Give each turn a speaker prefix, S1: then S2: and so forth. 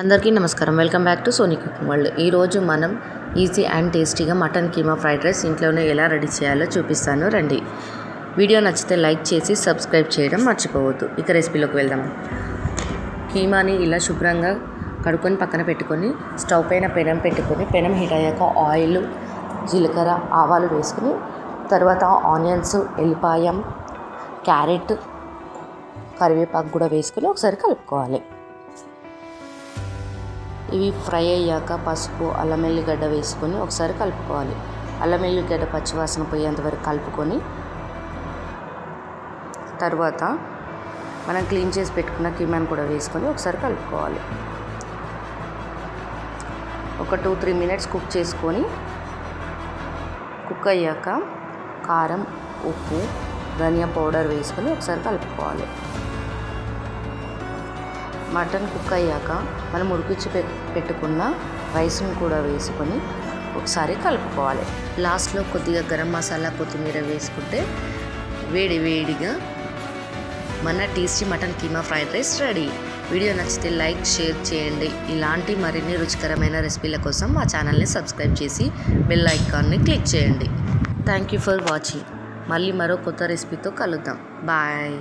S1: అందరికీ నమస్కారం. Welcome back to Sony cooking world. ఈరోజు మనం ఈజీ అండ్ టేస్టీగా మటన్ కీమా ఫ్రైడ్ రైస్ ఇంట్లోనే ఎలా రెడీ చేయాలో చూపిస్తాను రండి. వీడియో నచ్చితే లైక్ చేసి సబ్స్క్రైబ్ చేయడం మర్చిపోవద్దు. ఇక రెసిపీలోకి వెళ్దాం. కీమాని ఇలా శుభ్రంగా కడుక్కొని పక్కన పెట్టుకొని స్టవ్ పైన పెనం పెట్టుకొని పెనం హీట్ అయ్యాక ఆయిల్, జీలకర్ర, ఆవాలు వేసుకుని తర్వాత ఆనియన్స్, ఎల్లిపాయ, క్యారెట్, కరివేపాకు కూడా వేసుకొని ఒకసారి కలుపుకోవాలి. ఇవి ఫ్రై అయ్యాక పసుపు, అల్లం ఎల్లిగడ్డ వేసుకొని ఒకసారి కలుపుకోవాలి. అల్లం ఎల్లిగడ్డ పచ్చివాసన పోయేంత వరకు కలుపుకొని తర్వాత మనం క్లీన్ చేసి పెట్టుకున్న కీమాను కూడా వేసుకొని ఒకసారి కలుపుకోవాలి. ఒక 2-3 మినిట్స్ కుక్ చేసుకొని కుక్ అయ్యాక కారం, ఉప్పు, ధనియా పౌడర్ వేసుకొని ఒకసారి కలుపుకోవాలి. మటన్ కుక్ అయ్యాక మనం ఉడికించి పెట్టుకున్న రైస్ని కూడా వేసుకొని ఒకసారి కలుపుకోవాలి. లాస్ట్లో కొద్దిగా గరం మసాలా, కొత్తిమీర వేసుకుంటే వేడిగా మన tasty mutton keema fried rice ready. Video నచ్చితే లైక్, షేర్ చేయండి. ఇలాంటి మరిన్ని రుచికరమైన రెసిపీల కోసం మా ఛానల్ని సబ్స్క్రైబ్ చేసి బెల్ ఐకాన్ని క్లిక్ చేయండి. Thank you for watching. మళ్ళీ మరో కొత్త రెసిపీతో కలుద్దాం. బాయ్.